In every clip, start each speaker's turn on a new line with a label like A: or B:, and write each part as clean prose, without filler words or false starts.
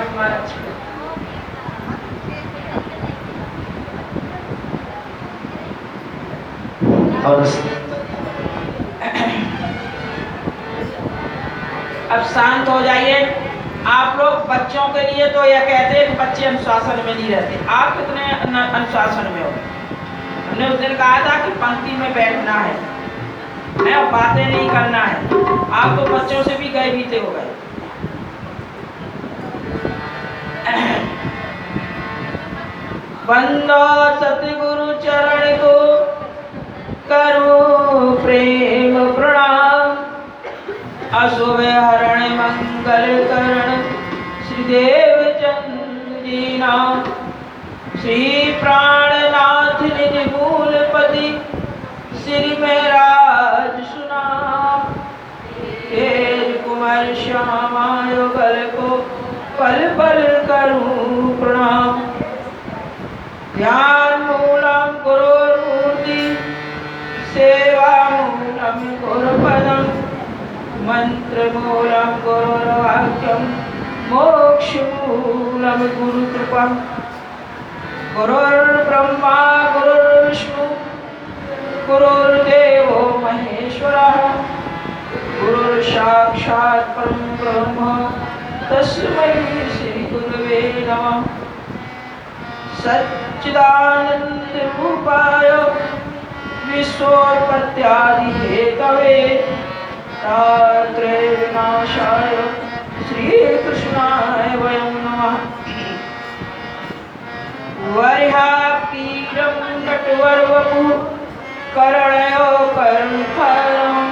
A: परमात्मा रक्षे। अब शांत हो जाइए आप लोग। बच्चों के लिए तो यह कहते हैं कि बच्चे अनुशासन में नहीं रहते। आप कितने अनुशासन में हो? हमने उस दिन कहा था कि पंक्ति में बैठना है और बातें नहीं करना है। आप तो बच्चों से भी गए बीते हो गए। बंदो सतगुरु चरण को करो प्रेम प्रणाम। अशुभ हरण मंगल करण श्री देव चंद जी नाम। श्री प्राणनाथ निज मूलपति श्री महराज सुनाम। तेज कुमार श्यामा युगल को पल पल करूं प्रणाम। ध्यान मूलम गुरुर्मूर्ति सेवा मूलम गुरुपदम। मंत्र मूलम गुरुर्वाक्यम मोक्ष मूलम गुरुकृपा। गुरुर्ब्रह्मा गुरुर्विष्णु गुरुर्देवो महेश्वरः। गुरुर्साक्षात् परम ब्रह्म तस्मै श्री गुरवे नमः। सच्चिदानंद रूपाय विश्वोत्पत्त्यादि हेतवे तारत्रय विनाशाय श्रीकृष्णाय वयं नमः। वरिहापीडं नटवरवपुः करणयो कर्णफलम्।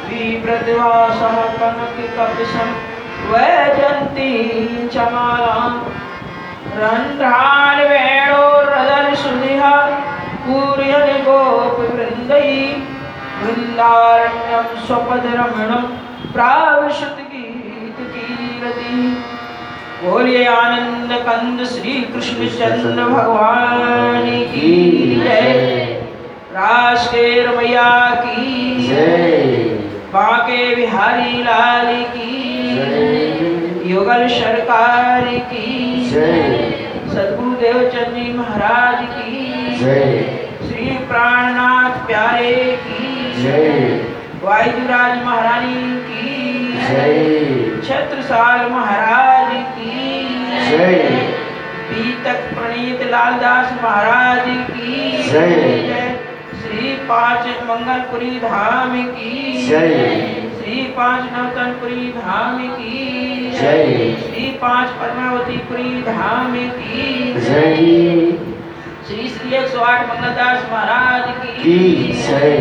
A: विप्रतिभासः कनककपिशं वैजयन्तीं च मालाम्। रन्ध्रान् वेणोरदन् सुधिः पूरयन् गोपवृन्दैः। वृन्दारण्यं स्वपदरमणं प्राविशत गीतकीरति। बोलिए आनंद कंद श्री कृष्ण चंद्र भगवान की जय। राष्ट्र मैया की जय। बांके बिहारी लाल की जय। युगल सरकार की जय। सद्गुरुदेव चंद जी महाराज की जय। श्री प्राणनाथ प्यारे की जय। वायुराज महारानी की जय। छत्रसाल महाराज की जय। पीतक प्रणीत लालदास महाराज की जय। श्री पांच मंगलपुरी धाम की जय। श्री पांच नवतनपुरी धाम की जय। श्री पांच पद्मावतीपुरी धाम की जय। श्री श्री 108 मंगलदास महाराज की जय।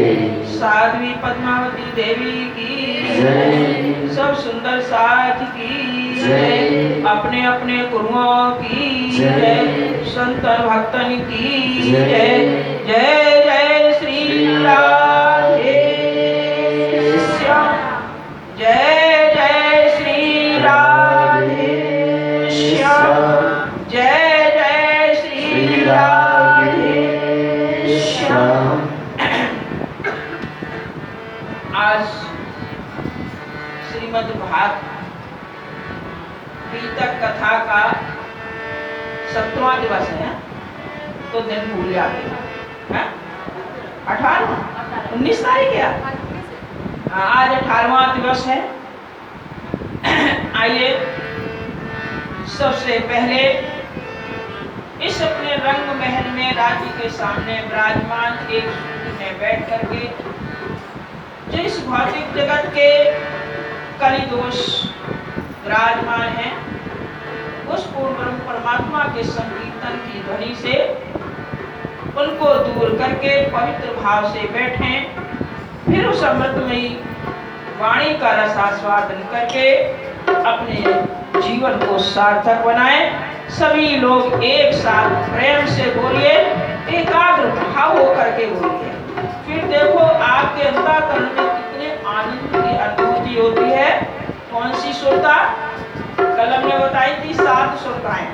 A: साध्वी पद्मावती देवी की जय। सब सुंदर साथ की जय। अपने अपने गुरुओं की जय। संतन भक्तन की जय। जय जय श्री राधे श्याम। जय जय श्री राधे श्याम। जय जय श्री राधे श्याम। आज श्रीमद् भागवत पीतक कथा का 7वां दिवस है। तो दिन भूल जाते हैं। 18 19 तारीख है आज। 18वां दिवस है। आइए सबसे पहले इस अपने रंग महल में राज्य के सामने विराजमान एक सूर्य में बैठ करके जिस भौतिक जगत के कलिदोष विराजमान है उस पूर्ण ब्रह्म परमात्मा के संकीर्तन की ध्वनि से उनको दूर करके पवित्र भाव से बैठें। फिर उस अमृतमयी वाणी का रसास्वादन करके अपने जीवन को सार्थक बनाएं। सभी लोग एक साथ प्रेम से बोलिए, एकाग्र भाव होकर के बोलिए। फिर देखो आपके अंतःकरण में कितने आनंद की अनुभूति होती है। कौन सी सुरता? कल हमने बताई थी 7 सुरताएं।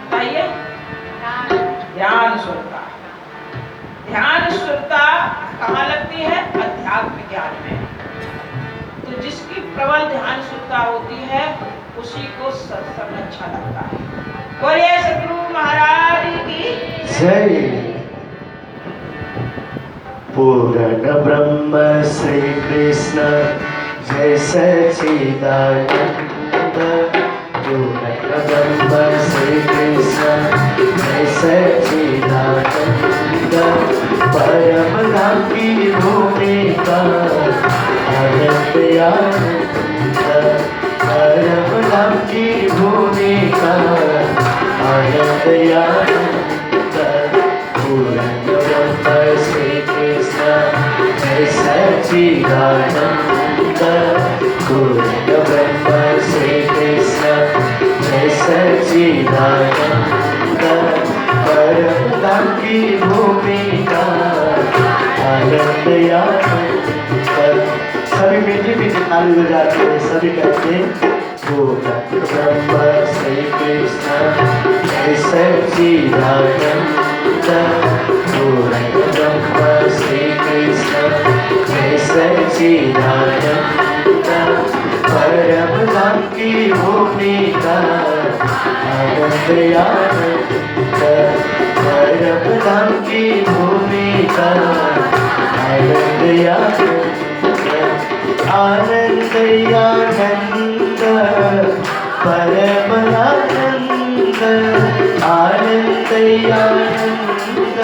A: बताइए। ध्यान सुरता। ध्यान सुरता कहाँ लगती है? अध्यात्म ज्ञान में। तो तो जिसकी प्रबल ध्यान शुद्धता होती है उसी को सत्संग अच्छा लगता है। बोलिए सतगुरु महाराज की
B: जय। पूर्ण ब्रह्म श्री कृष्ण जय सच्चिदानंद। पूर्ण ब्रह्म श्री कृष्ण जय सच्चिदानंद। परम धाम की भूमिका आनंद आनंद। परम धाम की भूमिका आनंद आनंद। पूर्ण ब्रह्म श्री कृष्ण जय सच्चिदानंद। पूर्ण ब्रह्म श्री कृष्ण जय सच्चिदानंद। परम धाम की भूमिका आनंद आनंद। सभी मीठी मीठी ताली बजाते हैं, सभी कहते हैं पूर्ण ब्रह्म श्री कृष्ण जय सच्चिदानंद। पूर्ण ब्रह्म श्री कृष्ण जय सच्चिदानंद। परम धाम की भूमिका आनंद आनंद। परम धाम की भूमिका आनंद आनंद। आनंद आनंद परम आनंद। आनंद आनंद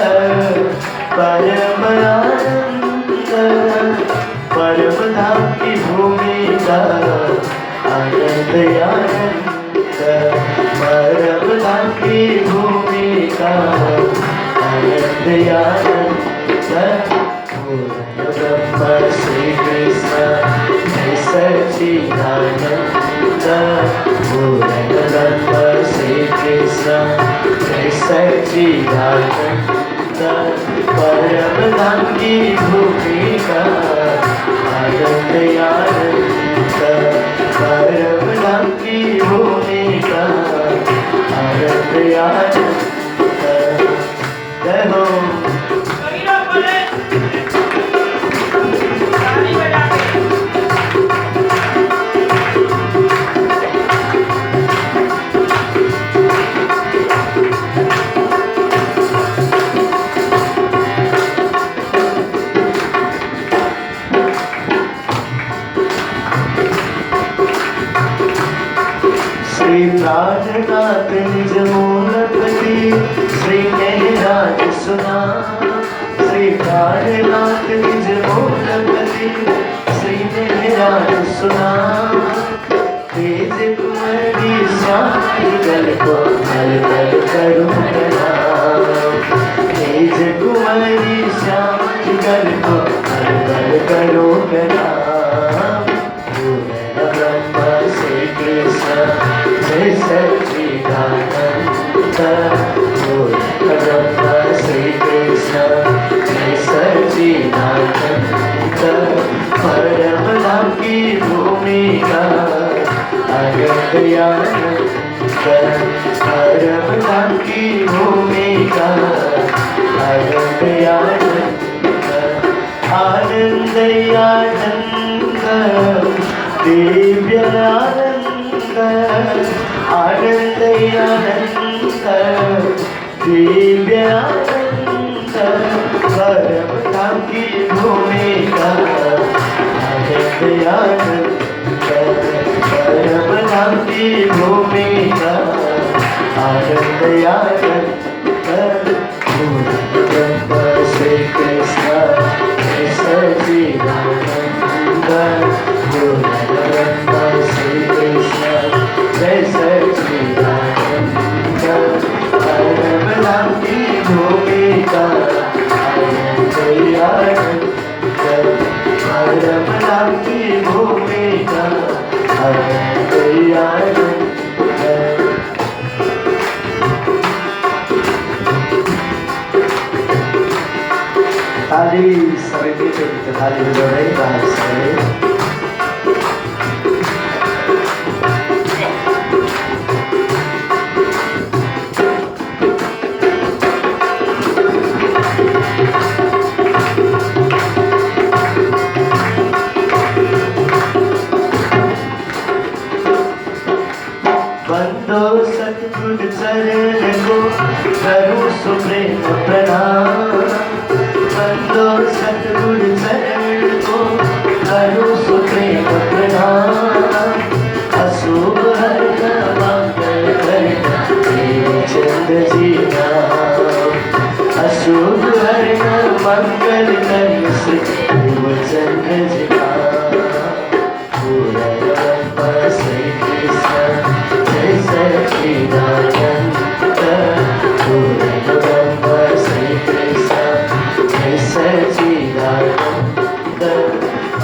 B: परम आनंद। परम धाम की भूमिका आनंद आनंद। परम धाम की भूमिका आनंद आनंद। पूर्ण ब्रह्म श्री कृष्ण जय सच्चिदानंद। पूर्ण ब्रह्म श्री कृष्ण जय सच्चिदानंद। परम धाम की भूमिका आनंद आनंद। परम धाम की भूमिका आनंद आनंद। जय हो। श्री प्राणनाथ निज मूलपति श्री मेहराज सुना। श्री प्राणनाथ निज मूलपति श्री मेहराज सुना। तेज कुंवरी श्याम युगल को हर कर करुणा। तेज कुंवरी श्याम युगल को हर कर करुणा। पूर्ण ब्रह्म श्री कृष्ण जय सच्चिदानंद। पूर्ण ब्रह्म श्री कृष्ण जय सच्चिदानंद। परम धाम की भूमिका आनंद आनंद। परम धाम की भूमिका आनंद आनंद। आनंद आनंद दिव्य आनंद। आनंद आनंद दिव्य आनंद। परम धाम की भूमिका आनंद आनंद। परम धाम की भूमिका आनंद आनंद। पूर्ण ब्रह्म श्री कृष्ण जय सच्चिदानंद। पूर्ण ब्रह्म श्री कृष्ण जय सच्चिदानंद। परम धाम की भूमिका आनंद आनंद। परम धाम की भूमिका आनंद आनंद। ताली सभी मीठे मीठे ताली बजा रहे हैं सभी। सुप्रेम प्रणाम, बंदो सतगुरु चरण को करो सुप्रेम प्रणाम। अशुभ हर मंगल करना देवचंद जी नाम, अशुभ हर मंगल करना देवचंद जी नाम। पूर्ण श्री कृष्ण जय सच्चिदानंद, पूर्ण श्री कृष्ण जय सच्चिदानंद।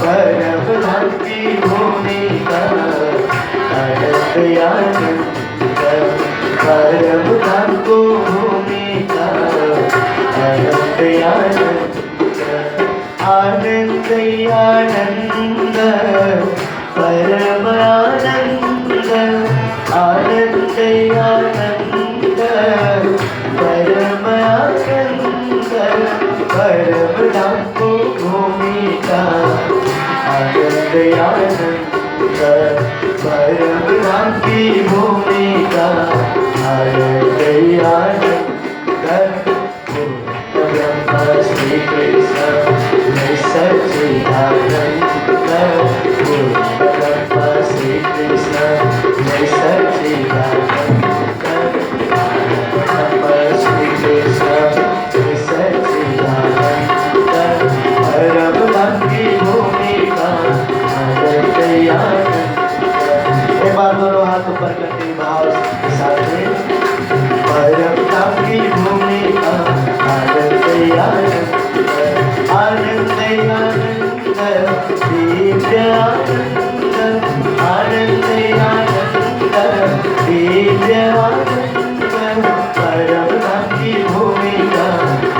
B: परम धाम की भूमिका आनंद आनंद, परम धाम को भूमिका आनंद आनंद, आनंद आनंद परम आनंद, आनंद आनंद परम आनंद। परम धाम को भूमिका आनंद आनंद, परम धाम की भूमिका आनंद आनंद। ब्रह्मा श्री कृष्ण जय सच्चिदानंद, ब्रह्मा श्री कृष्ण जय सच्चिदानंद, ब्रह्मा श्री कृष्ण जय सच्चिदानंद। परम धाम की भूमिका आनंद आनंद। एक बार दोनों हाथ ऊपर करके भाव के साथ में, परम धाम की भूमिका आनंद आनंद, आनंद आनंद दिव्य आनंद, आनंद आनंद दिव्य आनंद। परम धाम की भूमिका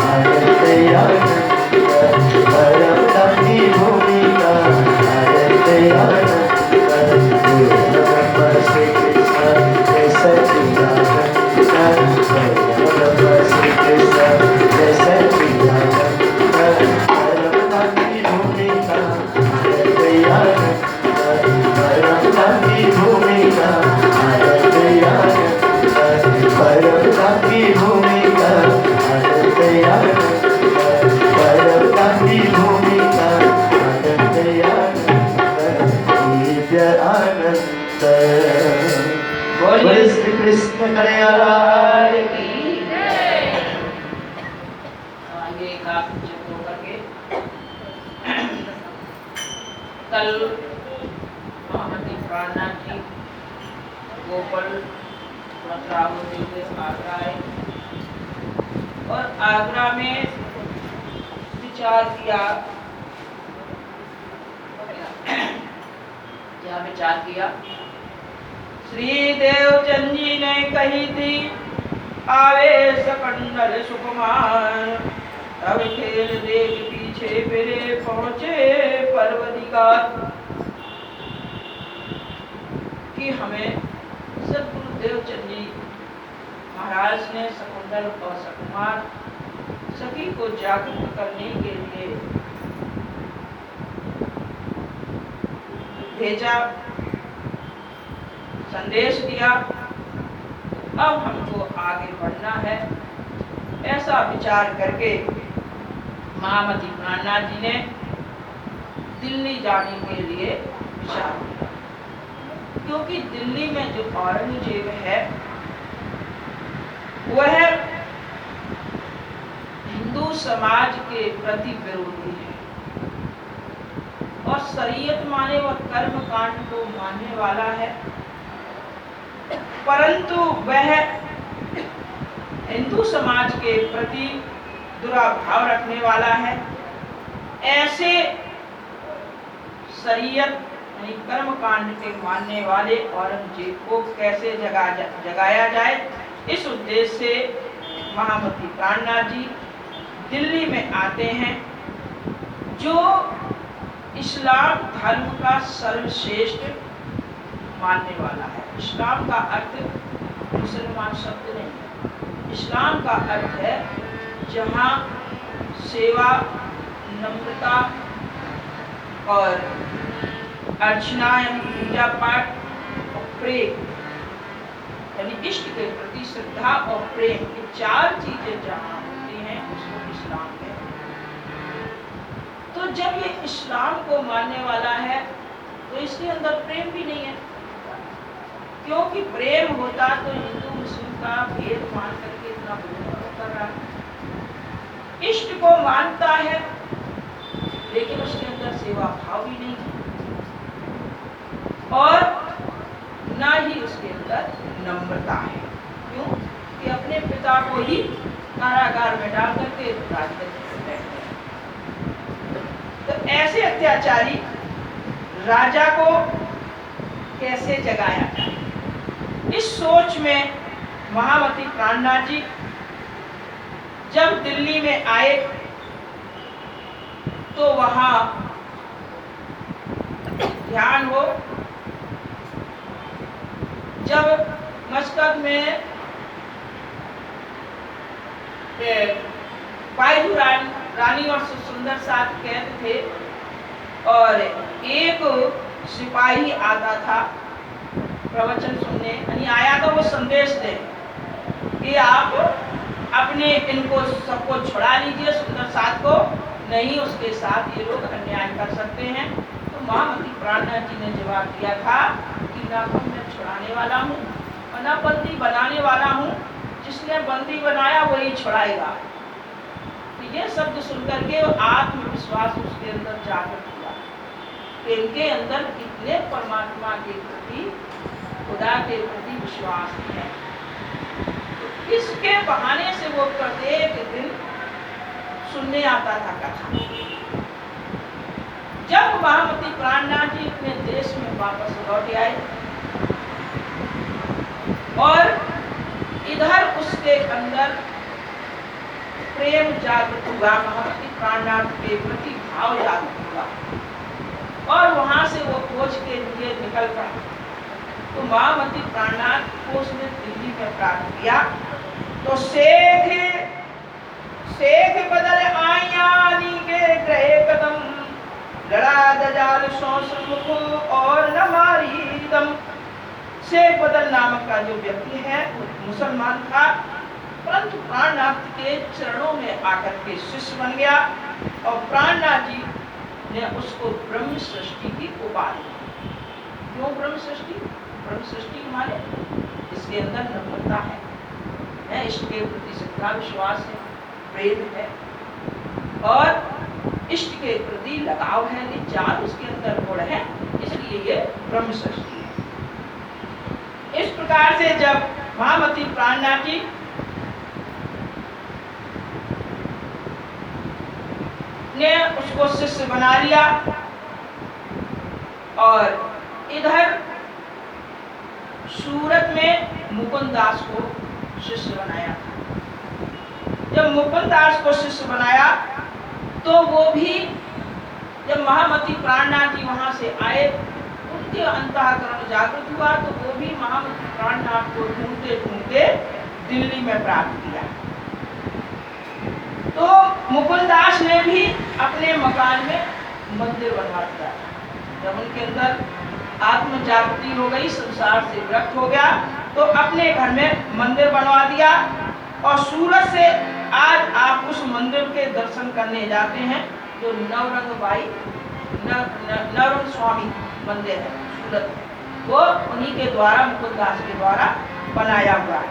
B: आनंद आनंद, परम धाम की भूमिका आनंद आनंद। ब्रह्मा श्री कृष्ण जय सच्चिदानंद, ब्रह्मा श्री कृष्ण जय सच्चिदानंद। परम धाम की भूमिका आनंद आनंद, परम धाम की भूमिका आनंद आनंद, परम धाम की भूमिका आनंद आनंद, परम धाम की भूमिका आनंद आनंद दिव्य आनंद। बोलिए श्री कृष्ण कन्हैया की जय।
A: आगे एक आप चुप होकर के कल महामती प्राणनाथ जी गोपाल राहुल जी के आगरा आए और आगरा में विचार किया, क्या विचार किया? श्री देवचंद जी ने कही थी आवे सकंदर सुकुमार, तब खेल देख पीछे फिरे पहुंचे पर्वतिकार। कि हमें सदगुरु देवचंद जी महाराज ने सकंदर और सुकुमार सखी को जागरूक करने के लिए भेजा, संदेश दिया। अब हमको आगे बढ़ना है, ऐसा विचार करके महामती प्राणनाथ जी ने दिल्ली जाने के लिए विचार किया, क्योंकि दिल्ली में जो औरंगजेब है वह हिंदू समाज के प्रति विरोधी है और शरीयत माने व कर्म कांड को मानने वाला है, परंतु वह हिंदू समाज के प्रति दुराभाव रखने वाला है। ऐसे शरीयत यानी कर्म कांड के मानने वाले औरंगजेब को कैसे जगाया जाए, इस उद्देश्य से महामती प्राणनाथ जी दिल्ली में आते हैं, जो इस्लाम धर्म का सर्वश्रेष्ठ मानने वाला है। इस्लाम का अर्थ मुसलमान शब्द नहीं है, इस्लाम का अर्थ है जहाँ सेवा, नम्रता और अर्चना यानी पूजा पाठ और प्रेम यानी इष्ट के प्रति श्रद्धा और प्रेम, ये चार चीजें जहाँ होती हैं उसको इस्लाम कहते हैं। तो जब ये इस्लाम को मानने वाला है तो इसके अंदर प्रेम भी नहीं है, क्योंकि प्रेम होता तो हिंदू मुस्लिम का भेद मान करके इतना भेदभाव कर रहा है। इष्ट को मानता है लेकिन उसके अंदर सेवा भाव भी नहीं है और ना ही उसके अंदर नम्रता है। क्यों कि अपने पिता को ही कारागार में डाल करके राजगद्दी पर बैठे हैं। तो ऐसे अत्याचारी राजा को कैसे जगाया जाए, इस सोच में महामती प्राणनाथ जी जब दिल्ली में आए तो वहां ध्यान हो, जब मस्कत में बायजू रानी और सुंदर साथ कैद थे और एक सिपाही आता था प्रवचन सुनने, यानी आया तो वो संदेश दे कि आप अपने इनको सबको छुड़ा लीजिए, सुंदर साथ को नहीं, उसके साथ ये लोग अन्याय कर सकते हैं। तो महामती प्राणनाथ जी ने जवाब दिया था कि ना तो मैं छुड़ाने वाला हूँ और ना बंदी बनाने वाला हूँ, जिसने बंदी बनाया वही छुड़ाएगा। तो ये शब्द सुनकर के आत्मविश्वास उसके अंदर जागृत हुआ कि इनके अंदर कितने परमात्मा के प्रति, खुदा के प्रति विश्वास है। तो इसके बहाने से वो प्रत्येक दिन सुनने आता था कथा। जब महामती प्राणनाथ जी अपने देश में वापस लौट आए और इधर उसके अंदर प्रेम जागृत हुआ, महामती प्राणनाथ के प्रति भाव जागृत हुआ और वहां से वो खोज के लिए निकल पड़ा। तो महामती प्राणनाथ को उसने दिल्ली में प्राप्त किया। तो शेख बदल आयानी के ग्रहे कदम, लड़ा दजाल सौसमुख और न मारी दम। शेख बदल नामक का जो व्यक्ति है वो मुसलमान था, परंतु प्राणनाथ के चरणों में आकर के शिष्य बन गया और प्राणनाथ जी ने उसको ब्रह्म सृष्टि की उपाधि दी। क्यों ब्रह्म सृष्टि? ब्रह्म सृष्टि माने इसके अंदर नम्रता है, इष्ट के प्रति श्रद्धा विश्वास है, प्रेम है और इष्ट के प्रति लगाव है, ये चार उसके अंदर गुण है, इसलिए ये ब्रह्म सृष्टि है। इस प्रकार से जब महामती प्राणनाथ जी ने उसको शिष्य बना लिया और इधर सूरत में मुकुंद दास को शिष्य बनाया। जब मुकुंद दास को शिष्य बनाया तो वो भी, जब महामती प्राणनाथ जी वहां से आए, उनके अंतःकरण जागृत हुआ तो वो भी महामती प्राणनाथ को ढूंढते ढूंढते दिल्ली में प्राप्त किया। तो मुकुंद दास ने भी अपने मकान में मंदिर बनवा दिया। जब उनके अंदर आत्म जागृति हो गई, संसार से विरक्त हो गया, तो अपने घर में मंदिर बनवा दिया और सूरत से आज आप उस मंदिर के दर्शन करने जाते हैं जो नवरंग स्वामी मंदिर है सूरत में, वो उन्हीं के द्वारा, मुकुंद दास के द्वारा बनाया हुआ है।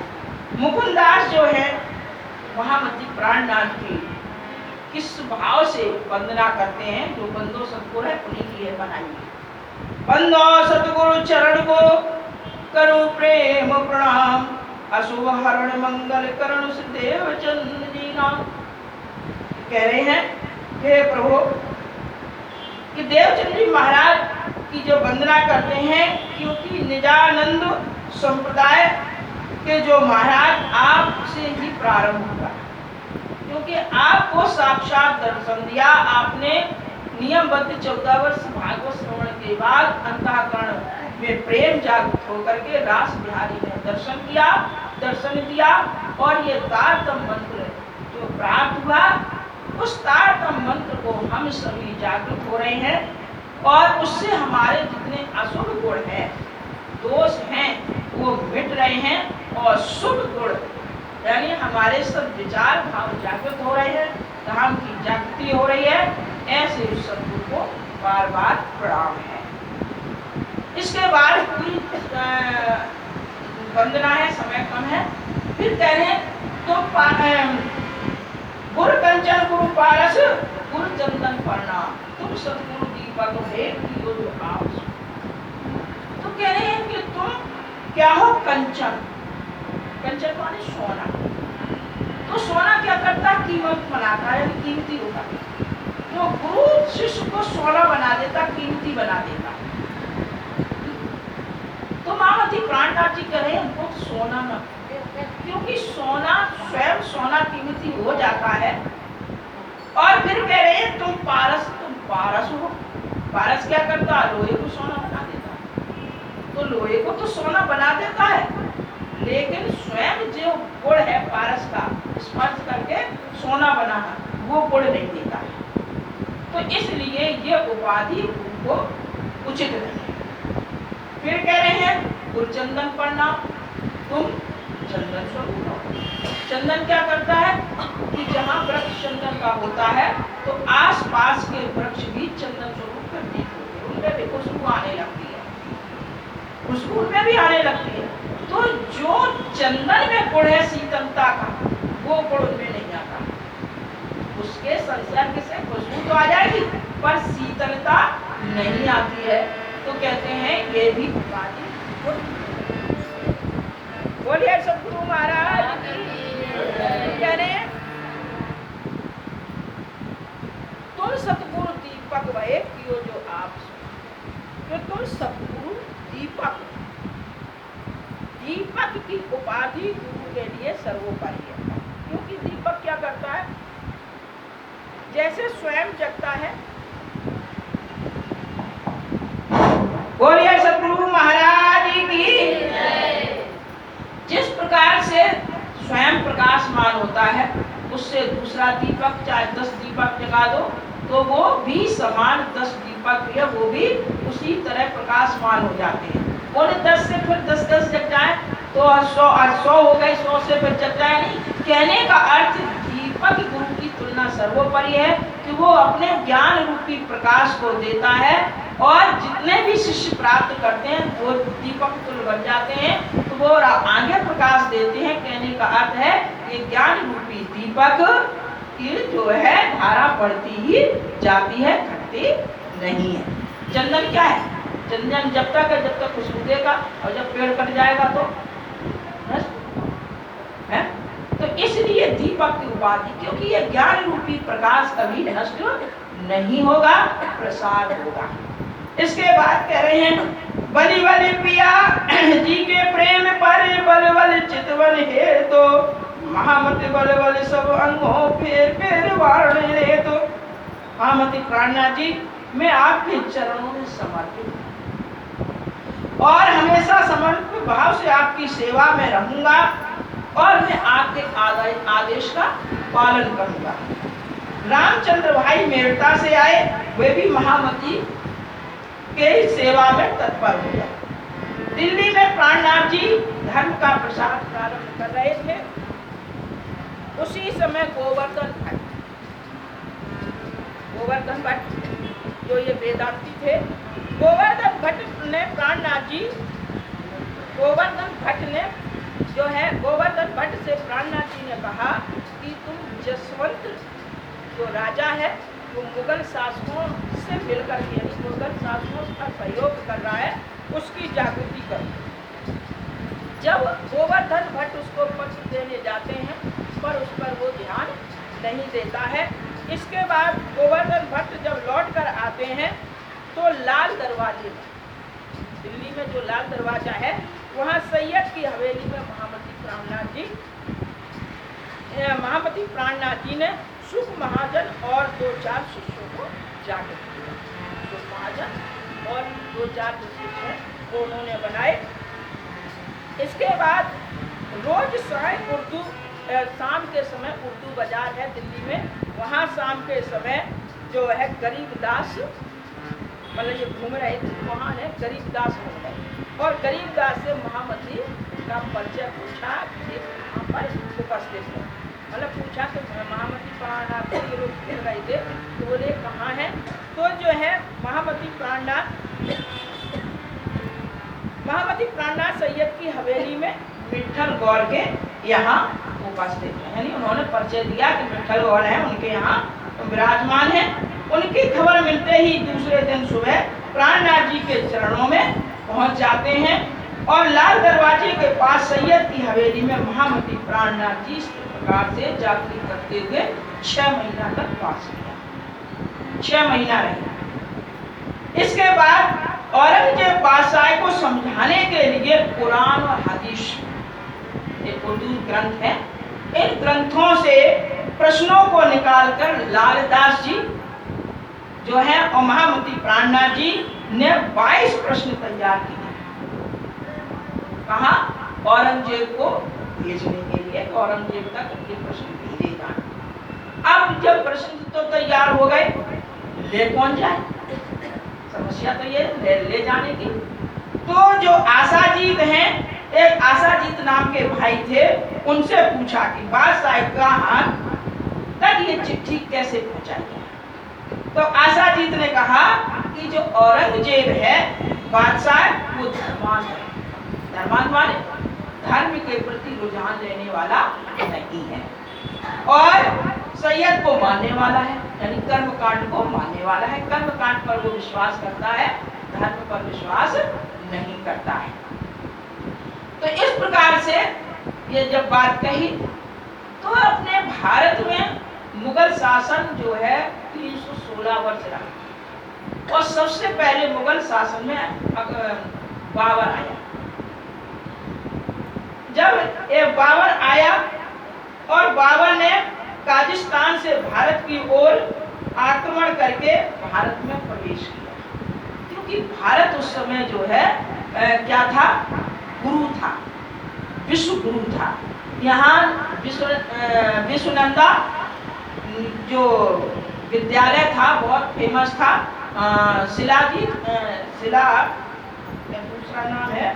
A: मुकुंद दास जो है महामती प्राणनाथ की किस भाव से वंदना करते हैं, जो बंदो सतगुरु है उन्हीं की है बनाई है। बंदो सतगुरु चरण को करो प्रेम प्रणाम, अशुभ हरण मंगल करण देव चंद जी नाम। कह रहे हैं हे प्रभु कि देवचंद जी महाराज की जो वंदना करते हैं, क्योंकि निजानंद संप्रदाय के जो महाराज आपसे ही प्रारंभ हुआ, क्योंकि आपको साक्षात दर्शन दिया, आपने नियमबद्ध 14 वर्ष भागवत श्रवण के बाद अंतःकरण में प्रेम जागृत होकर के रास बिहारी ने दर्शन दिया और ये तारतम मंत्र जो प्राप्त हुआ, उस तारतम मंत्र को हम सभी जागृत हो रहे हैं और उससे हमारे जितने अशुभ गुण हैं, दोष हैं, वो मिट रहे हैं और शुभ गुण यानी हमारे सब विचार भाव जागृत हो रहे हैं, धाम की जागृति हो रही है। ऐसे उस सद्गुरु को बार बार प्रणाम है। इसके बाद पूरी वंदना है, समय कम है। फिर कह रहे हैं तो गुरु कंचन गुरु पारस गुरु चंदन प्रणाम तुम सद्गुरु दीपक हे पियो जो आप। तो कह रहे हैं कि तुम क्या हो? कंचन। कंचन माने सोना। तो सोना क्या करता है? कीमत बनाता है, कीमती होता है। तो गुरु शिष्य को सोना बना देता, कीमती बना देता। तो महामती प्राणनाथ जी कह रहे हैं उनको सोना न, क्योंकि सोना स्वयं सोना कीमती हो जाता है। और फिर कह रहे हैं तुम पारस हो। पारस क्या करता? लोहे को सोना बना देता। तो लोहे को तो सोना बना देता है, लेकिन स्वयं जो गुण है पारस का स्पर्श करके सोना बना वो गुण नहीं देता है। तो इसलिए ये उपाधि उनको उचित नहीं है। फिर कह रहे हैं गुरुचंदन प्रणाम तुम चंदन स्वरूप हो। चंदन क्या करता है कि जहाँ वृक्ष चंदन का होता है तो आसपास के वृक्ष भी चंदन स्वरूप प्रतीत होते हैं, उनमें भी खुशबू आने लगती है, खुशबू में भी आने लगती है। तो जो चंदन में गुण है शीतलता का, वो गुण उनमें नहीं आता। उसके संसर्ग से खुशबू तो आ जाएगी पर शीतलता नहीं आती है। तो कहते हैं ये भी उपाधि। बोलिए सद्गुरु महाराज कह रहे हैं तुम सतगुरु दीपक भये पियो जो आप। तो तुम सतगुरु दीपक, दीपक की उपाधि गुरु के लिए सर्वोपरि है। क्योंकि दीपक क्या करता है? जैसे स्वयं जगता है। बोलिए सतगुरु महाराज की। जिस प्रकार से स्वयं प्रकाशमान होता है, उससे दूसरा दीपक चाहे 10 दीपक जगा दो तो वो भी समान 10 दीपक है, वो भी उसी तरह प्रकाशमान हो जाते हैं। उन 10 से फिर 10-10 जग जाए तो 100 हो गए, 100 से फिर जग जाए नहीं। कहने का अर्थ दीपक गुरु की तुलना सर्वोपरि है कि वो अपने ज्ञान रूपी प्रकाश को देता है और जितने भी शिष्य प्राप्त करते हैं वो दीपक तुल्य बन जाते हैं, तो वो आगे प्रकाश देते हैं। कहने का अर्थ है ये ज्ञान रूपी दीपक की जो है धारा बढ़ती ही जाती है, घटती नहीं है। चंदन क्या है? चंदन जब तक खुशबू देगा और जब पेड़ कट जाएगा तो नष्ट है। तो इसलिए दीपक की उपाधि, क्योंकि ये ज्ञान रूपी प्रकाश कभी नष्ट नहीं होगा, प्रसाद होगा। इसके बाद कह रहे हैं बलि बलि पिया जी के प्रेम पर बल बल चितवन है तो महामति बल बल सब अंगों फेर वारण रे। तो महामति प्राणनाथ जी मैं आपके चरणों में समर्पित हूं और हमेशा समर्पित भाव से आपकी सेवा में रहूंगा और मैं आपके आदेश का पालन करूंगा। रामचंद्र भाई मेरठा से आए, वे भी महामती के सेवा में तत्पर हो गए। दिल्ली में प्राणनाथ जी धर्म का प्रसार प्रारंभ कर रहे थे। उसी समय गोवर्धन भट्ट जो ये वेदांती थे, गोवर्धन भट्ट ने प्राणनाथ से प्राणनाथ जी ने कहा कि तुम जसवंत जो राजा है वो मुगल शासकों से मिलकर के, मुगल शासकों का सहयोग कर रहा है, उसकी जागृति करो। जब गोवर्धन भट्ट उसको पत्र देने जाते हैं पर उस पर वो ध्यान नहीं देता है। इसके बाद गोवर्धन भट्ट जब लौट कर आते हैं तो लाल दरवाजे में, दिल्ली में जो लाल दरवाजा है वहाँ सैयद की हवेली में महामती प्राणनाथ जी ने सुख महाजन और 2-4 शिष्यों को जागृत किया। सुख महाजन और 2-4 शिष्य हैं वो उन्होंने बनाए। इसके बाद रोज शाम के समय उर्दू बाजार है दिल्ली में, वहाँ शाम के समय जो है गरीबदास मतलब ये घूम रहे थे, वहाँ ने गरीबदास हो गए और गरीबदास से महामती का परिचय पूछा कि ये कहाँ पर उपस्थित है। मतलब पूछा कि महामती प्राणनाथ ये लोग घूम रहे थे, तो बोले कहाँ है। तो जो है महामती प्राणनाथ सैयद की हवेली में विठल गौर के यहाँ उपस्थित है, यानी उन्होंने परिचय दिया कि विठल गौर है, उनके यहाँ विराजमान है। उनकी खबर मिलते ही दूसरे दिन सुबह प्राणनाथ जी के चरणों में पहुंच जाते हैं और लाल दरवाजे के पास सैयद की हवेली में महामती प्राणनाथ जी इस प्रकार से जागृत करते हुए 6 महीना तक वास किया, 6 महीना रहे। इसके बाद औरंगजेब बादशाह को समझाने के लिए कुरान और हदीस, एक उर्दू ग्रंथ है, इन ग्रंथों से प्रश्नों को निकालकर लालदास जी जो है और महामती प्राणनाथ जी ने 22 प्रश्न तैयार किए। कहा औरंगजेब को भेजने के लिए, औरंगजेब तक ये प्रश्न भेजे जाए। अब जब प्रश्न तो तैयार हो गए, ले कौन जाए, समस्या तो ये ले जाने की। तो जो आशाजीत हैं, एक आशाजीत नाम के भाई थे, उनसे पूछा कि बादशाह का हाथ तक ये चिट्ठी कैसे पहुंचाई। तो आशाजीत ने कहा कि जो औरंगजेब है बादशाह, वो धर्मांध है। धर्मांध माने धर्म के प्रति रुझान लेने वाला नहीं है और सैयद को मानने वाला है, यानी कर्मकांड को मानने वाला है। कर्मकांड पर वो विश्वास करता है, धर्म पर विश्वास नहीं करता है। तो इस प्रकार से ये जब बात कही तो अपने भारत में मुगल शासन जो है 316 वर्ष रहा और सबसे पहले मुगल शासन में बाबर आया। जब ये बाबर आया और बाबर ने काजिस्तान से भारत की ओर आक्रमण करके भारत में प्रवेश किया, क्योंकि भारत उस समय जो है क्या था, गुरु था, विश्व गुरु था। यहाँ विश्वनंदा जो विद्यालय था बहुत फेमस था। शिला दूसरा नाम है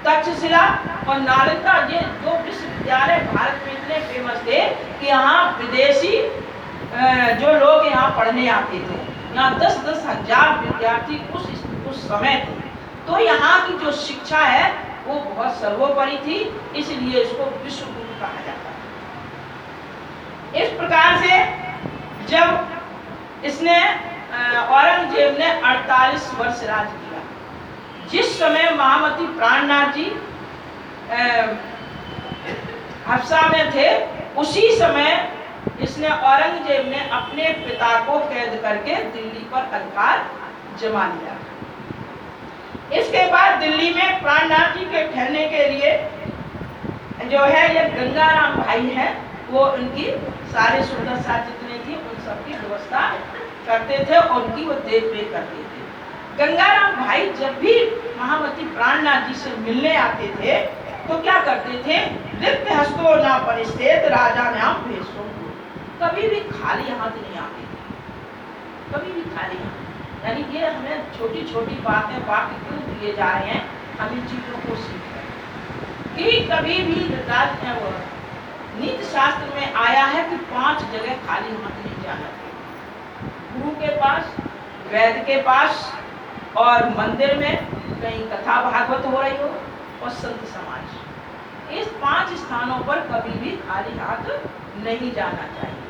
A: तक्षशिला और नालंदा, ये दो विश्वविद्यालय भारत में इतने फेमस थे कि यहाँ विदेशी जो लोग यहाँ पढ़ने आते थे। यहाँ 10-10 हजार विद्यार्थी उस समय थे। तो यहाँ की जो शिक्षा है वो बहुत सर्वोपरि थी, इसलिए इसको विश्व गुरु कहा जाता है। इस प्रकार से जब इसने औरंगजेब ने 48 वर्ष राज किया, जिस समय महामती प्राणनाथ जी हफ्सा में थे, उसी समय इसने औरंगजेब ने अपने पिता को कैद करके दिल्ली पर अधिकार जमा लिया। इसके बाद दिल्ली में प्राणनाथ जी के ठहरने के लिए जो है ये गंगाराम भाई है, वो उनकी सारे सुरक्षा जितनी थी उन सबकी व्यवस्था करते थे और उनकी वो देखरेख करते थे। गंगाराम भाई जब भी महामती प्राणनाथ जी से मिलने आते थे तो क्या करते थे, रिक्त हस्तो न परिस्थित राजा नाम भेषो, कभी भी खाली हाथ नहीं आते थे, कभी भी खाली हाथ। यानी ये हमें छोटी छोटी बातें वाक्य क्यों दिए जा रहे हैं, हम इन चीजों को सीख रहे हैं कि कभी भी नीति शास्त्र में आया है कि 5 जगह खाली हाथ नहीं जाना चाहिए, गुरु के पास, वैद्य के पास और मंदिर में कहीं कथा भागवत हो रही हो और संत समाज। इस 5 स्थानों पर कभी भी खाली हाथ नहीं जाना चाहिए।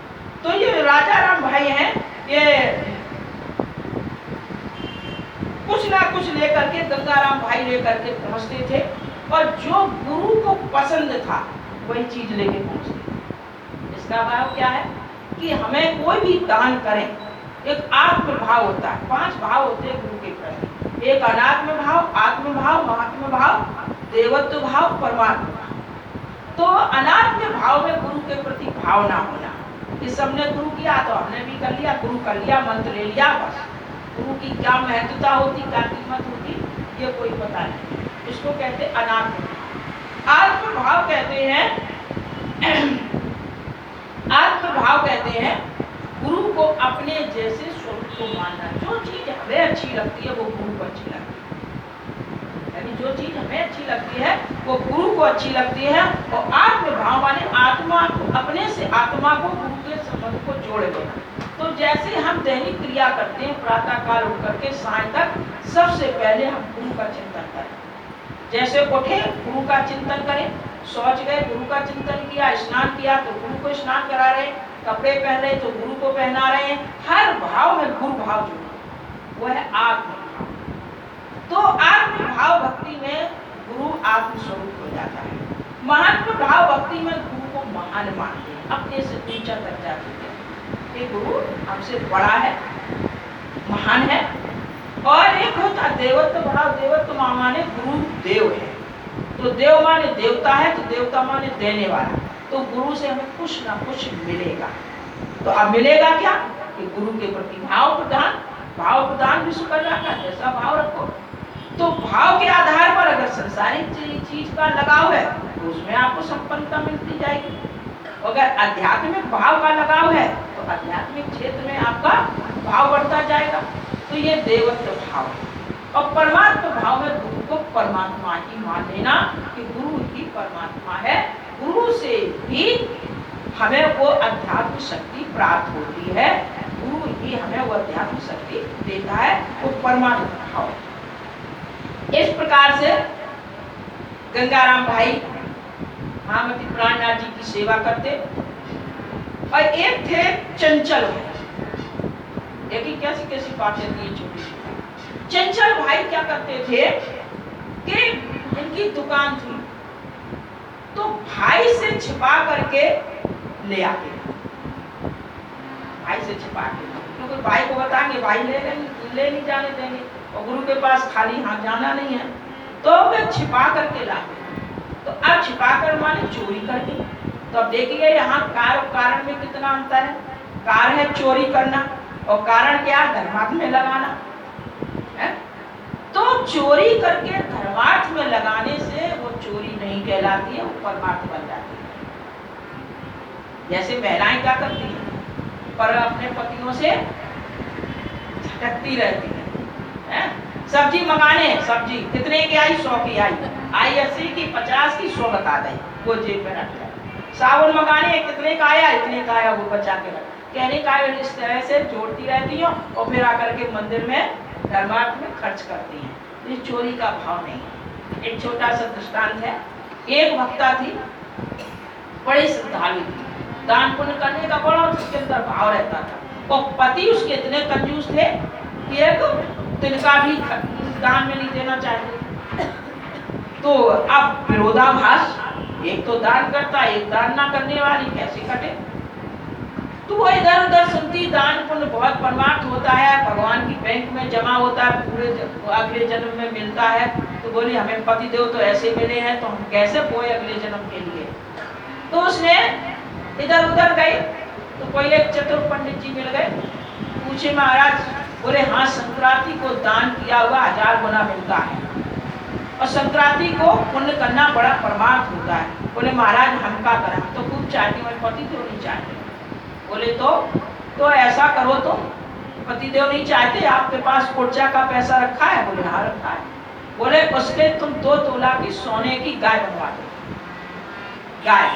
A: तो ये राजा राम भाई हैं, ये कुछ ना कुछ लेकर के गंगाराम भाई लेकर के पहुंचते थे और जो गुरु को पसंद था वही चीज लेके पहुंचते थे। इसका भाव क्या है कि हमें कोई भी दान करें, एक आत्म भाव होता है, 5 भाव होते हैं गुरु के प्रति, एक अनात्म भाव, आत्म भाव, महात्म भाव, देवत्व भाव, परमात्म भाव। तो अनात्म भाव में गुरु के प्रति भावना होना कि सबने गुरु किया तो हमने भी कर लिया, गुरु कर लिया, मंत्र ले लिया, बस। गुरु की क्या महत्वता होती, क्या कीमत होती, ये कोई पता नहीं। इसको कहते अनात्म भाव। आत्म भाव कहते हैं आत्म भाव कहते हैं गुरु को अपने जैसे स्वरूप को मानना। जो चीज हमें अच्छी लगती है वो गुरु को अच्छी लगती है, यानी जो चीज हमें अच्छी लगती है वो गुरु को अच्छी लगती है। और आत्म भाव माने आत्मा को, अपने से आत्मा को गुरु के संबंध को जोड़ देना। तो जैसे हम दैनिक क्रिया करते हैं, प्रातः काल उठ करके साय तक सबसे पहले हम गुरु का चिंतन करें। जैसे उठे गुरु का चिंतन करें, शौच गए गुरु का चिंतन किया, स्नान किया तो गुरु को स्नान करा रहे, कपड़े पहन रहे तो गुरु को पहना रहे हैं। हर भाव में गुरु भाव जुड़े, वो है आत्म भाव। तो आत्म भाव भक्ति में गुरु आत्म स्वरूप हो जाता है। महत्व भाव भक्ति में गुरु को महान मानते हैं, अपने से ऊंचा दर्जा देते हैं। ये गुरु हमसे बड़ा है, महान है। और एक होता देवत्व भाव, देवत्व माने गुरु देव है। तो देव माने देवता है, तो देवता माने देने वाला। तो गुरु से हमें कुछ ना कुछ मिलेगा। तो अब मिलेगा क्या कि गुरु के प्रति भाव प्रदान, भाव प्रदान विश्व कल्याण का जैसा भाव रखो। तो भाव के आधार पर अगर संसारिक चीज का लगाव है तो उसमें आपको संपन्नता मिलती जाएगी। अगर आध्यात्मिक भाव का लगाव है तो आध्यात्मिक क्षेत्र में आपका भाव बढ़ता जाएगा। तो ये देवत्व भाव है। और परमात्मा भाव में गुरु को परमात्मा ही मान लेना कि गुरु ही परमात्मा है। गुरु से भी हमें वो अध्यात्म शक्ति प्राप्त होती है, गुरु ही हमें वो अध्यात्म शक्ति देता है, वो परमात्मा भाव। इस प्रकार से गंगाराम भाई महामती प्राणनाथ जी की सेवा करते। और एक थे चंचल भाई, देखिए कैसी कैसी बातें थी छोटी सी। चंचल भाई क्या करते थे कि इनकी दुकान थी तो भाई से छिपा करके ले आते, भाई से छिपा के, क्योंकि भाई को बताएंगे भाई ले नहीं जाने देंगे और गुरु के पास खाली हाथ जाना नहीं है, तो वे छिपा करके लाते। तो अब छिपा कर माने चोरी करके। तो अब देखिए यहाँ कार और कारण में कितना अंतर है। कार है चोरी करना और कारण क्या, धर्मार्थ में लगाना है। तो चोरी करके धर्मार्थ में लगाने से वो चोरी नहीं कहलाती है, वो परमार्थ बन जाती है। जैसे महिलाएं क्या करती हैं, पर अपने पतियों से झटकती रहती है। सब्जी मंगाने, सब्जी कितने की आई, 100 की आई, 80 की, 50 की, 100 बता दें, वो जेब में रख ले। साबुन मंगाने, कितने का आया, इतने का आया, वो बचा के रख। कहने का इस तरह से जोड़ती रहती हो और फिर आकर के मंदिर में धर्मार्थ में खर्च करती हैं। ये चोरी का भाव नहीं है। एक छोटा सा दृष्टांत है। एक भक्ता थी, बड़ी श्रद्धालु थी, दान पुण्य करने का बड़ा उसके अंदर भाव रहता था। और पति उसके इतने कंजूस थे कि एक तिनका भी दान में नहीं देना चाहते। तो अब विरोधाभास, एक तो दान करता, एक दान ना करने वाली, कैसे कटे। तो वो इधर उधर सुनती, दान पुण्य बहुत परमार्थ होता है, भगवान की बैंक में जमा होता है, पूरे अगले जन्म में मिलता है। तो बोली हमें पति देव तो ऐसे मिले हैं, तो हम कैसे बोए अगले जन्म के लिए। तो उसने इधर उधर गई तो कोई एक चतुर पंडित जी मिल गए, पूछे महाराज, बोले हाँ संक्रांति को दान किया हुआ 1000 गुना मिलता है और संक्रांति को पुण्य करना बड़ा परमार्थ होता है। बोले महाराज हम क्या करें, हम तो खूब चाहते हैं, पति देव नहीं चाहते। बोले तो ऐसा करो, तो पति देव नहीं चाहते, आपके पास कोर्चा का पैसा रखा है। बोले हाँ रखा है। बोले उसके तुम 2 तोला की सोने की गाय बनवा दो, गाय,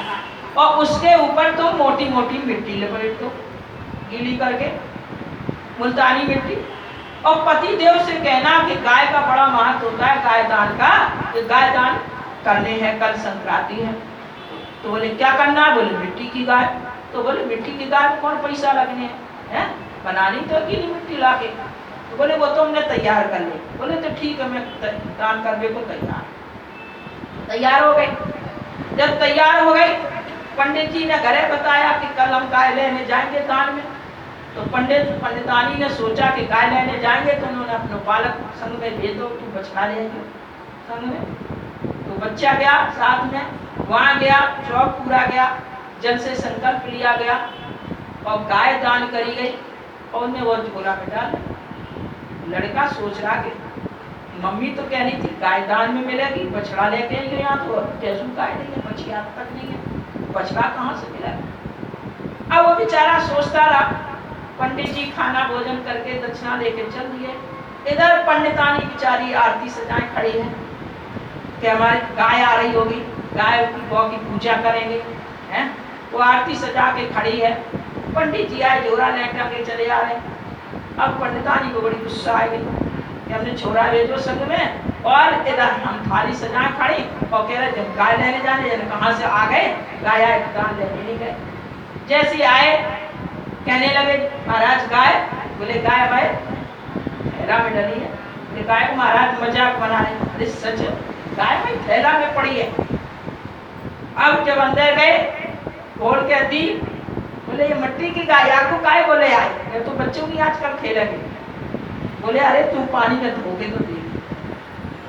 A: और उसके ऊपर तो मोटी मोटी मिट्टी लपेट दो, गीली करके, मुल्तानी मिट्टी। और पति देव से कहना कि गाय का बड़ा महत्व होता है, गाय दान का, कि गाय दान करने हैं, कल संक्रांति है। तो बोले क्या करना है, बोले मिट्टी की गाय। तो बोले मिट्टी की गाय में कौन पैसा लगने हैं, बनानी तो गीली मिट्टी लाके। तो बोले वो तो हमने तैयार कर ली। बोले तो ठीक है, मैं दान करने को तैयार हो गई। जब तैयार हो गई, पंडित जी ने घरे बताया कि कल हम गाय लेने जाएंगे दान में। तो पंडितानी ने सोचा कि गाय लेने जाएंगे, तो उन्होंने अपने बालक संग में भेज दो, तू बछड़ा ले आइयो संग में। तो बच्चा गया साथ में, वहां गया, चौक पूरा गया, जल से संकल्प लिया गया और गाय दान करी गई और उन्हें वो झोला में डाल। लड़का सोच रहा कि मम्मी तो कह रही थी गाय दान में मिलेगी, बछड़ा लेके आएंगे, यहाँ तो जैसू गाय नहीं है, बछिया तक नहीं है, बछड़ा कहाँ से मिलेगा। अब वो बेचारा सोचता रहा पंडित जी खाना भोजन करके दक्षिणा लेके चल दिए। इधर पंडितानी बेचारी आरती सजाए खड़ी है कि हमारी गाय आ रही होगी, गाय की गौ की पूजा करेंगे, हैं? वो आरती सजा के खड़ी है। पंडित जी आए, जोरा लेकर के चले आ रहे। अब पंडितानी को बड़ी गुस्सा आ गई कि हमने छोरा भेजो संग में और इधर हम थाली सजाए खड़ी और कह रहे जब गाय लेने जाने, कहाँ से आ गए, गाय आए दान लेने नहीं गए। जैसे आए कहने लगे महाराज गाय, बोले गाय भाई थैला में डली है। बोले गाय को महाराज मजाक बना रहे, अरे सच गाय भाई थैला में पड़ी है। अब जब अंदर गए खोल के दी, बोले ये मट्टी की गाय, आपको गाय बोले आए, ये तो बच्चों की आजकल खेलेंगे। बोले अरे तू पानी में धोगे तो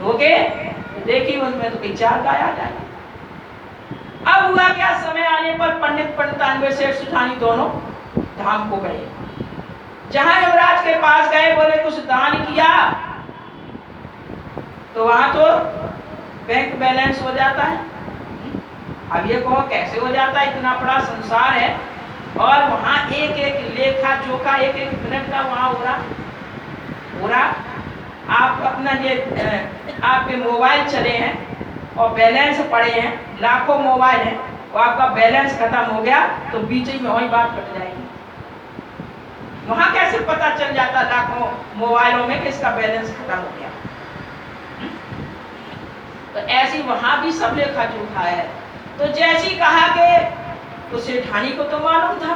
A: धोगे देखी उसमें तो कोई 4 गाय आ जाए। अब हुआ क्या, समय आने पर पंडित पंडितान सेठ सुठानी दोनों धाम को गए। जहां यमराज के पास गए, बोले कुछ दान किया तो वहां तो बैंक बैलेंस हो जाता है। अब ये कहो कैसे हो जाता है, इतना बड़ा संसार है और वहां एक एक लेखा जोखा एक एक मिनट का वहां हो रहा। आप अपना ये आपके मोबाइल चले हैं और बैलेंस पड़े हैं, लाखों मोबाइल हैं, और आपका बैलेंस खत्म हो गया तो बीच ही में वही बात कट जाएगी। वहां कैसे पता चल जाता लाखों मोबाइलों में कि इसका बैलेंस खत्म हो गया। तो ऐसी वहां भी सब लेखा जोखा है। तो जैसी कहा कि तो सेठानी को तो मालूम था।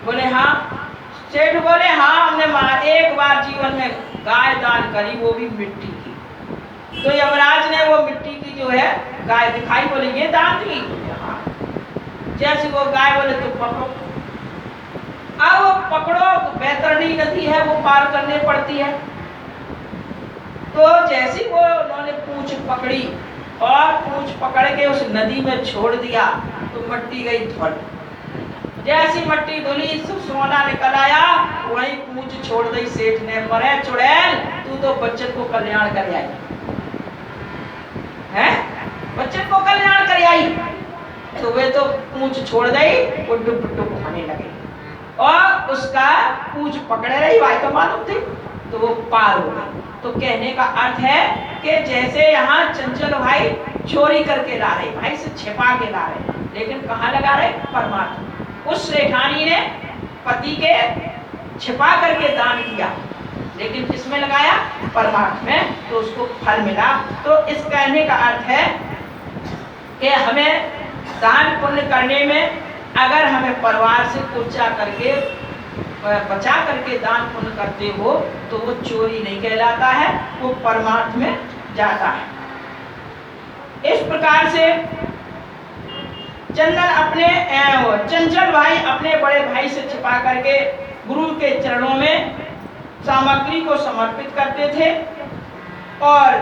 A: बोले हाँ, सेठ बोले हाँ हमने एक बार जीवन में गाय दान करी, वो भी मिट्टी की। तो यमराज ने वो मिट्टी की जो है गाय दिखाई, बोले ये दान की। हाँ। जैसे वो गाय, बोले तो पकड़ो। अब वो पकड़ो, बैतरणी नदी है वो पार करने पड़ती है। तो जैसी वो उन्होंने पूंछ पकड़ी और पूंछ पकड़ के उस नदी में छोड़ दिया तो मट्टी गई धुल। जैसी मट्टी धुली सोना निकल आया, वही पूंछ छोड़ दी सेठ ने। मरे चुड़ैल, तू तो बच्चन को कल्याण कर आई है, बच्चन को कल्याण कर आई। तो वे तो पूंछ छोड़ गई, वो डुब डुब होने लगे और उसका पूंछ पकड़े रही, भाई तो मालूम थी, तो वो पार हो गई। तो कहने का अर्थ है कि जैसे यहाँ चंचल भाई चोरी करके ला रहे, भाई से छिपा के ला रहे, लेकिन कहाँ लगा रहे, परमात्मा। उस सेठानी ने पति के छिपा करके दान किया, लेकिन किसमें लगाया, परमात्मा में, तो उसको फल मिला। तो इस कहने का अर्थ है कि हमें दान पुण्य करने में अगर हमें परिवार से कुर्चा करके बचा करके दान पुण्य करते हो तो वो चोरी नहीं कहलाता है, वो परमार्थ में जाता है। इस प्रकार से चंचल भाई अपने बड़े भाई से छिपा करके गुरु के चरणों में सामग्री को समर्पित करते थे और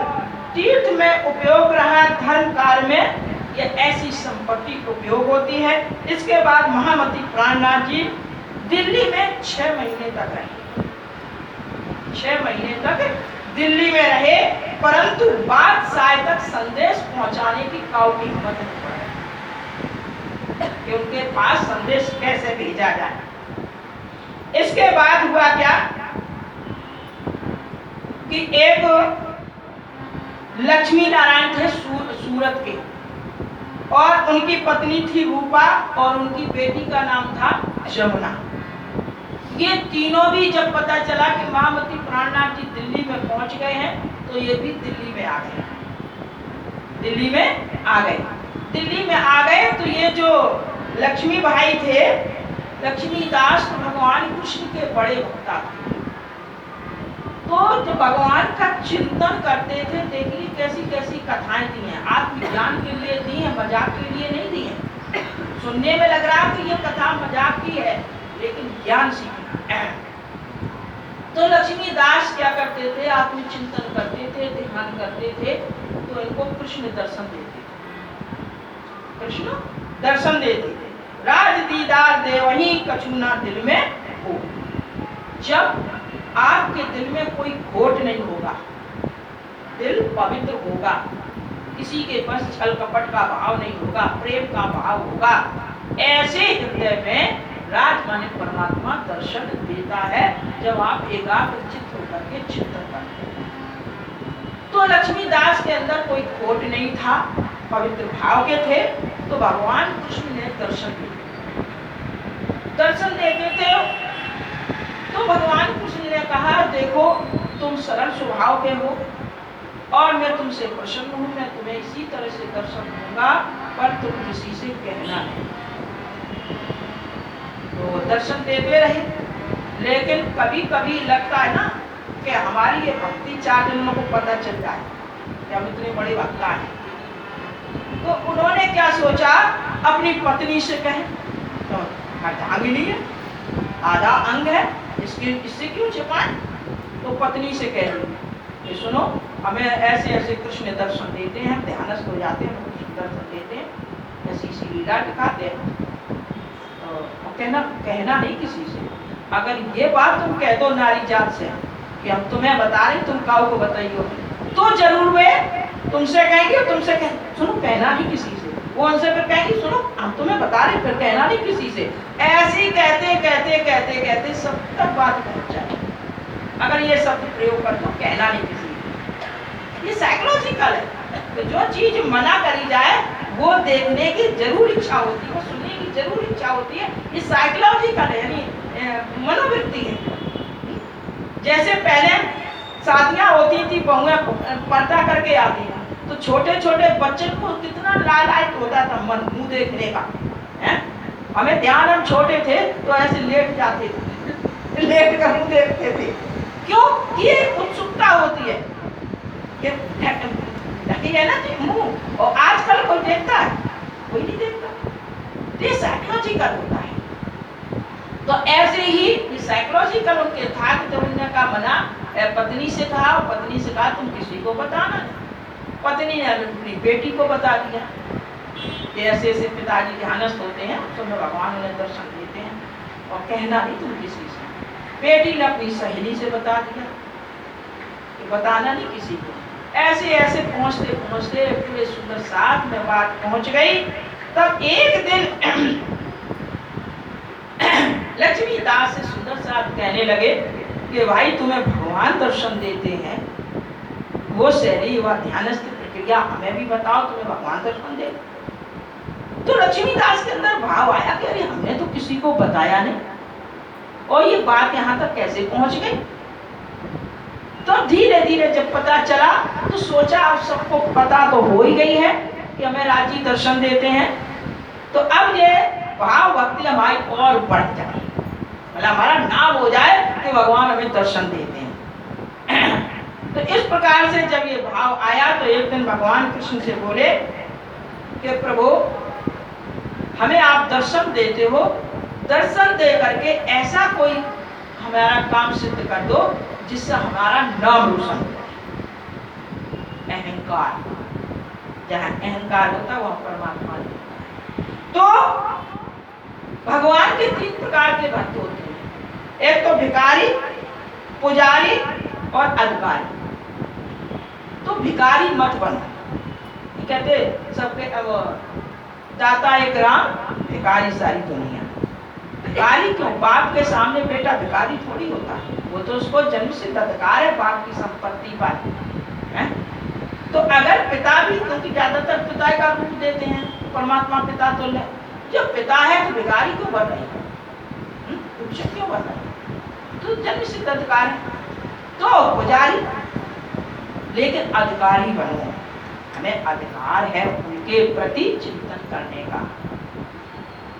A: तीर्थ में उपयोग रहा, धर्म कार्य में यह ऐसी संपत्ति उपयोग होती है। इसके बाद महामती प्राणनाथ जी दिल्ली में 6 महीने तक रहे। 6 महीने तक दिल्ली में रहे, परंतु बादशाह तक संदेश पहुंचाने की काऊ की हिम्मत नहीं पड़ी कि उनके पास संदेश कैसे भेजा जाए। इसके बाद हुआ क्या कि एक लक्ष्मी नारायण थे सूरत के, और उनकी पत्नी थी रूपा और उनकी बेटी का नाम था जमुना। ये तीनों भी जब पता चला कि महामती प्राणनाथ जी दिल्ली में पहुंच गए हैं तो ये भी दिल्ली में आ गए। दिल्ली में आ गए तो ये जो लक्ष्मी भाई थे, लक्ष्मीदास भगवान कृष्ण के बड़े भक्ता थे। तो जो भगवान का चिंतन करते थे, देखिए कैसी कैसी कथाएं दी हैं, आत्मज्ञान के लिए दी हैं, मजाक के लिए नहीं दी हैं। सुनने में लग रहा कि ये कथा मजाक की है, लेकिन ज्ञान सीखना है। तो लक्ष्मीदास क्या करते थे, आत्मचिंतन करते थे, ध्यान करते थे, तो इनको कृष्ण दर्शन देते थे। कृष्ण दर्शन देते थे। राज दीदार दे वही कछुना दिल में हो। जब आपके दिल में कोई खोट नहीं होगा, दिल पवित्र होगा, किसी के पास छल कपट का भाव नहीं होगा, प्रेम का भाव होगा, ऐसे हृदय में राज माने परमात्मा दर्शन देता है जब आप एकाग्रचित्त होकर के चिंतन करते हैं। तो लक्ष्मीदास के अंदर कोई खोट नहीं था, पवित्र भाव के थे। तो भगवान कृष्ण ने दर्शन दिए। दर्शन देते थे तो भगवान कृष्ण ने कहा, देखो तुम सरल स्वभाव के हो और मैं तुमसे प्रसन्न हूं, मैं तुम्हें इसी तरह से दर्शन दूंगा, पर तुम किसी से कहना नहीं। तो दर्शन देते रहे, लेकिन कभी कभी लगता है ना कि हमारी ये भक्ति 4 जनों को पता चल जाए कि हम इतने बड़े भक्ता हैं। तो उन्होंने क्या सोचा, अपनी पत्नी से कहें, तो अर्धांगिनी है, आधा अंग है, इससे क्यों छिपाएं। तो पत्नी से कह दी कि सुनो, हमें ऐसे ऐसे कृष्ण दर्शन देते हैं, ध्यानस्थ हो जाते हैं, कृष्ण दर्शन देते हैं, ऐसी सी लीला दिखाते हैं। तो कहना नहीं किसी से। अगर ये बात तुम कह दो नारी जात से कि हम तुम्हें बता रहे, तुम काऊ को बताइयो, तो जरूर वे तुमसे कहेंगे, तुमसे सुनो, कहना नहीं किसी से। वो उनसे फिर कहेंगे, सुनो हम तुम्हें बता रहे, फिर कहना नहीं किसी से। ऐसे ही कहते कहते कहते कहते सब तक बात पहुंच जाए। अगर ये शब्द प्रयोग कर दो, कहना नहीं किसी से, ये साइकोलॉजिकल है। तो जो चीज मना करी जाए वो देखने की जरूर इच्छा होती है, वो सुनने की जरूर इच्छा होती है। ये साइकोलॉजिकल है, यानी मनोवृत्ति है। जैसे पहले शादियां होती थी, बहुएं पर्दा करके आती हैं, तो छोटे छोटे बच्चे को कितना लालायित होता था मन मुंह देखने का है। हमें ध्यान, हम छोटे थे तो ऐसे लेट जाते थे, लेट कर मुंह देखते थे। क्यों? ये उत्सुकता होती है, ये ढकी है ना जी मुंह। और आजकल कोई देखता है? कोई नहीं देखता। ये साइकोलॉजिकल होता है। तो ऐसे ही साइकोलॉजिकल उनके था कि जब उन्होंने कहा मना, पत्नी से कहा, और पत्नी से कहा तुम किसी को बताना नहीं। पत्नी ने अपनी बेटी को बता दिया कि ऐसे ऐसे पिताजी ध्यानस्थ होते हैं, तुम्हें भगवान उन्हें दर्शन देते हैं, और कहना नहीं तुम किसी से। बेटी ने अपनी सहेली से बता दिया कि बताना नहीं किसी को। ऐसे ऐसे पहुंचते पहुंचते पूरे सुंदर साथ में बात पहुंच गई। तब एक दिन लक्ष्मीदास से सुंदर साथ कहने लगे कि भाई तुम्हें भगवान दर्शन देते हैं, वो शैली व ध्यानस्थ प्रक्रिया हमें भी बताओ, तुम्हें भगवान दर्शन दे। तो लक्ष्मीदास के अंदर भाव आया कि अरे हमने तो किसी को बताया नहीं, और ये बात यहाँ तक कैसे पहुंच गई। तो धीरे धीरे जब पता चला तो सोचा अब सबको पता तो हो ही गई है कि हमें राजी दर्शन देते हैं, तो अब ये भाव भक्ति हमारी और बढ़ जाए, मतलब हमारा नाम हो जाए कि भगवान हमें दर्शन देते हैं। तो इस प्रकार से जब ये भाव आया तो एक दिन भगवान कृष्ण से बोले कि प्रभु हमें आप दर्शन देते हो, दर्शन दे करके ऐसा कोई हमारा काम सिद्ध कर दो जिससे हमारा नाम रोशन हो जाए। अहंकार, जहाँ अहंकार होता है वहाँ परमात्मा नहीं होता। तो भगवान के 3 प्रकार के भक्त होते हैं, एक तो भिखारी, पुजारी और अधिकारी। तो भिखारी मत बनो, कहते सबके दाता एक राम, भिखारी सारी दुनिया। भिखारी क्यों? बाप के सामने बेटा भिखारी थोड़ी होता है, वो तो उसको जन्म से अधिकार है बाप की संपत्ति पर है। तो अगर पिता भी, क्योंकि ज्यादातर पिता का रूप देते हैं, परमात्मा पिता तो ले, जब पिता है तो भिखारी क्यों बन रही है, क्यों बन रही है? तो जन्म से अधिकार है। तो पुजारी, लेकिन अधिकारी बनो, हमें अधिकार है उनके प्रति चिंतन करने का।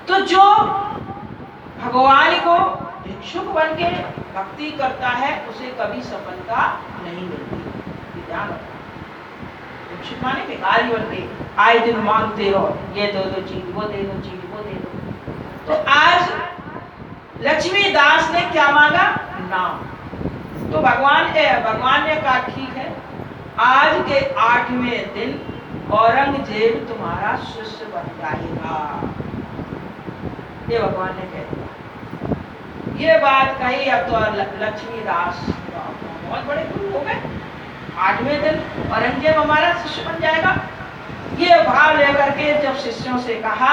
A: तो जो भगवान को भिक्षुक बन के भक्ति करता है उसे कभी सफलता नहीं मिलती। ध्यान रखना, भिक्षुक माने भिखारी बन के आए दिन मांगते रहो, ये दो दो चीज, वो दे दो चीज, वो दे दो। तो आज लक्ष्मीदास ने क्या मांगा? नाम। तो भगवान ने कहा ठीक है, आज के 8वें दिन औरंगजेब तुम्हारा शिष्य बन जाएगा। ये भगवान ने कह दिया। ये बात कही, अब तो लक्ष्मीदास बहुत बड़े गुरु हो गए। 8वें दिन औरंगजेब हमारा शिष्य बन जाएगा। ये भाव लेकर के जब शिष्यों से कहा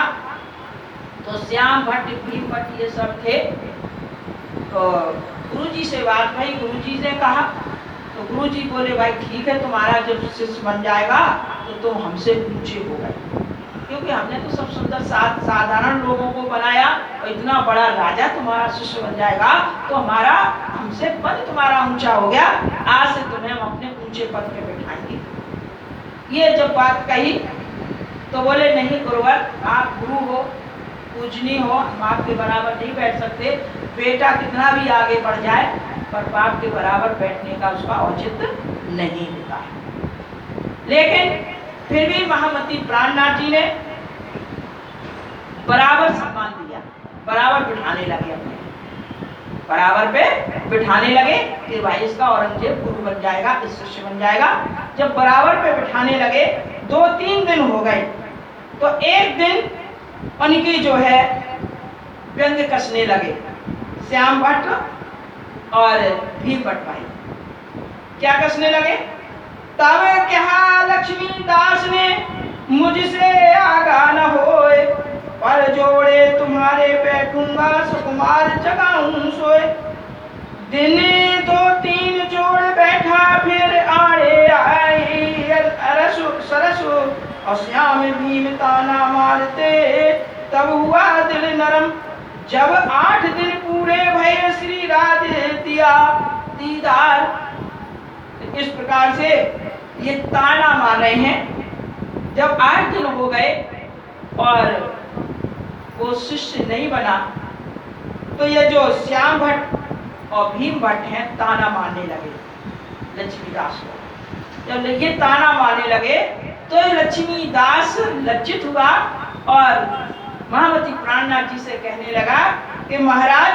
A: तो श्याम भट्ट, भीम भट्ट ये सब थे। तो गुरुजी से बात भाई, गुरुजी ने कहा, तो गुरुजी बोले भाई ठीक है, तुम्हारा जब शिष्य बन जाएगा तो तुम हमसे ऊंचे हो गए, क्योंकि हमने तो सब सुंदर साधारण लोगों को बनाया और इतना बड़ा राजा तुम्हारा शिष्य बन जाएगा तो हमारा हमसे पद तुम्हारा ऊंचा हो गया, आज से तुम्हें हम अपने ऊंचे पद पे बैठाएंगे। ये जब बात कही तो बोले नहीं गुरुवर, आप गुरु हो, पूजनीय हो, हम आपके बराबर नहीं बैठ सकते। बेटा कितना भी आगे बढ़ जाए पर बाप के बराबर बैठने का उसका औचित्य नहीं होता है। लेकिन फिर भी महामती प्राणनाथ जी ने बराबर सम्मान दिया, बराबर बिठाने लगे, अपने बराबर पे बिठाने लगे कि भाई इसका औरंगजेब गुरु बन जाएगा, इस शिष्य बन जाएगा। जब बराबर पे बिठाने लगे 2-3 दिन हो गए तो एक दिन उनकी जो है व्यंग कसने लगे श्याम भट्ट और भीम भट्ट भाई। क्या कसने लगे? तब कहा लक्ष्मी दास ने मुझसे आगा न होए, पर जोड़े तुम्हारे बैठूंगा सुकुमार जगाऊं सोए। दिन 2-3 जोड़ बैठा फिर आड़े आई अरसु सरसु और श्याम भीम ताना मारते, तब हुआ दिल नरम। जब 8 दिन पूरे भये श्री राधे दिया दीदार। इस प्रकार से ये ताना मार रहे हैं। जब 8 दिन हो गए और वो शिष्य नहीं बना तो ये जो श्याम भट्ट और भीम भट्ट हैं ताना मारने लगे लक्ष्मीदास को। जब ये ताना मारने लगे तो लक्ष्मीदास लज्जित हुआ और महामती प्राणनाथ जी से कहने लगा कि महाराज